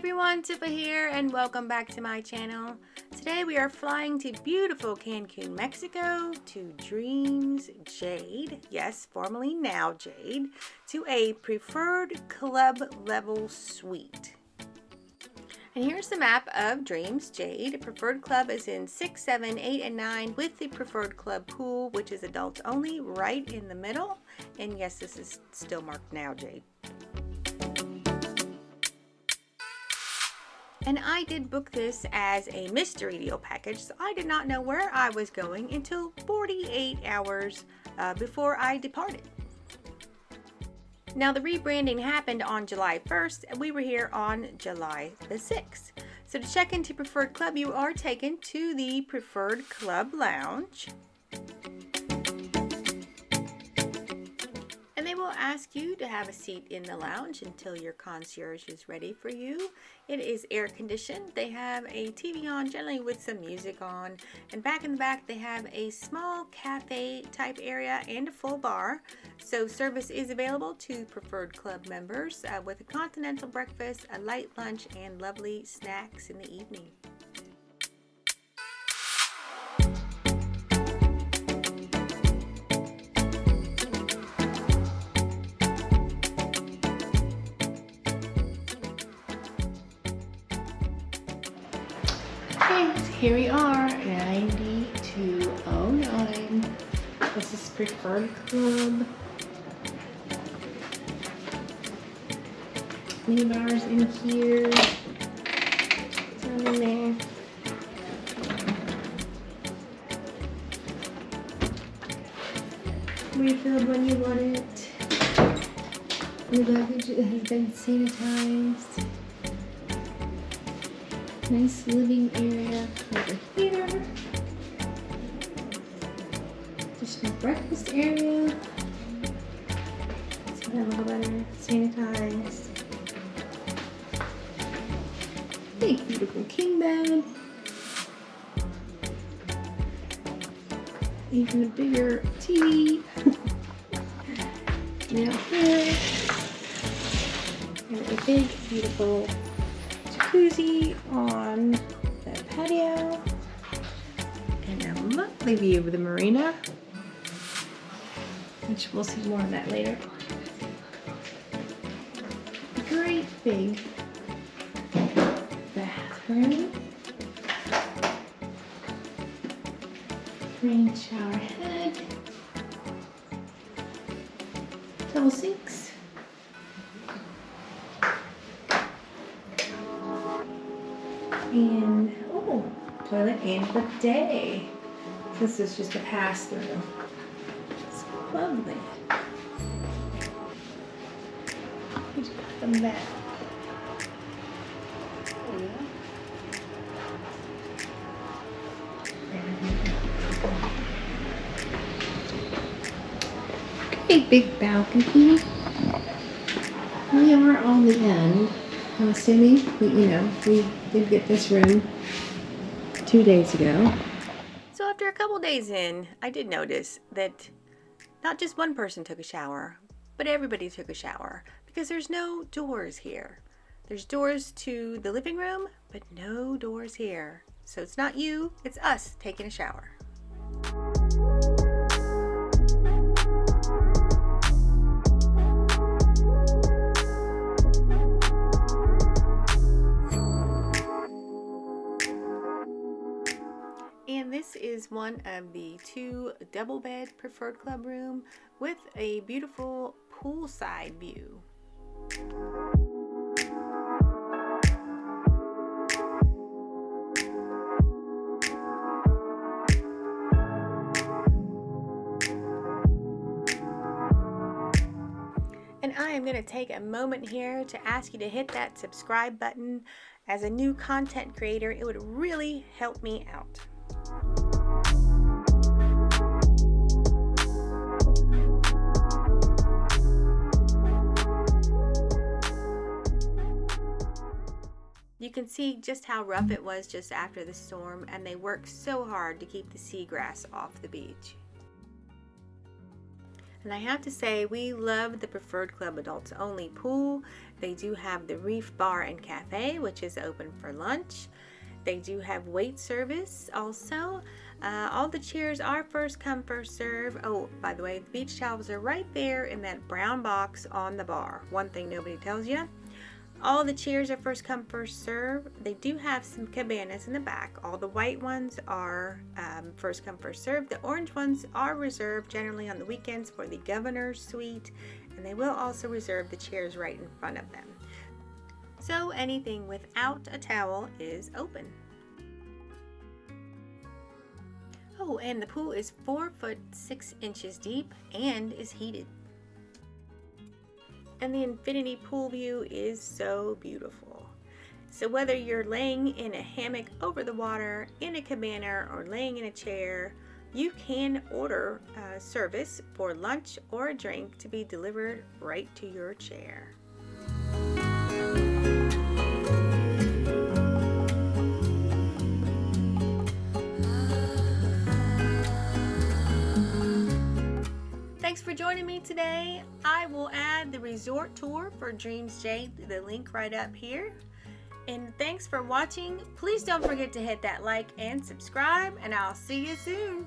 everyone, Tifa here and welcome back to my channel. Today we are flying to beautiful Cancun, Mexico to Dreams Jade, yes, formerly Now Jade, to a preferred club level suite. And here's the map of Dreams Jade. Preferred club is in 6, 7, 8, and 9 with the preferred club pool, which is adults only, right in the middle. And yes, this is still marked Now Jade. And I did book this as a mystery deal package, so I did not know where I was going until 48 hours before I departed. Now the rebranding happened on July 1st and we were here on July the 6th. So to check into Preferred Club, you are taken to the Preferred Club Lounge. And they will ask you to have a seat in the lounge until your concierge is ready for you. It is air conditioned. They have a TV on, generally with some music on. And back in the back, they have a small cafe type area and a full bar. So service is available to Preferred Club members with a continental breakfast, a light lunch, and lovely snacks in the evening. Here we are, 9209. This is Preferred Club. Mini bars in here. Down in there. Refilled when you want it. The luggage has been sanitized. Nice living area over here. Additional breakfast area. See that a little better. Sanitized. Big beautiful king bed. Even a bigger TV. Now here. And a big beautiful jacuzzi on the patio and a lovely view of the marina, which we'll see more of that later. Great big bathroom, rain shower head, double sinks. And, oh, toilet and bidet. This is just a pass-through. It's lovely. Just put them back. Great big balcony. We are on the end. I'm assuming, we did get this room 2 days ago. So after a couple days in, I did notice that not just one person took a shower, but everybody took a shower because there's no doors here. There's doors to the living room, but no doors here. So it's not you, it's us taking a shower. And this is one of the 2 double bed Preferred Club room with a beautiful poolside view. And I am going to take a moment here to ask you to hit that subscribe button. As a new content creator, it would really help me out. You can see just how rough it was just after the storm, and they worked so hard to keep the seagrass off the beach. And I have to say, we love the Preferred Club Adults Only pool. They do have the Reef Bar and Cafe, which is open for lunch. They do have wait service also. All the chairs are first come, first serve. Oh, by the way, the beach towels are right there in that brown box on the bar. One thing nobody tells you. All the chairs are first come, first serve. They do have some cabanas in the back. All the white ones are first come, first serve. The orange ones are reserved generally on the weekends for the governor's suite, and they will also reserve the chairs right in front of them. So anything without a towel is open. Oh, and the pool is 4 foot 6 inches deep and is heated. And the infinity pool view is so beautiful. So whether you're laying in a hammock over the water, in a cabana, or laying in a chair, you can order service for lunch or a drink to be delivered right to your chair. Thanks for joining me today. I will add the resort tour for Dreams Jade, the link right up here. And thanks for watching. Please don't forget to hit that like and subscribe, and I'll see you soon.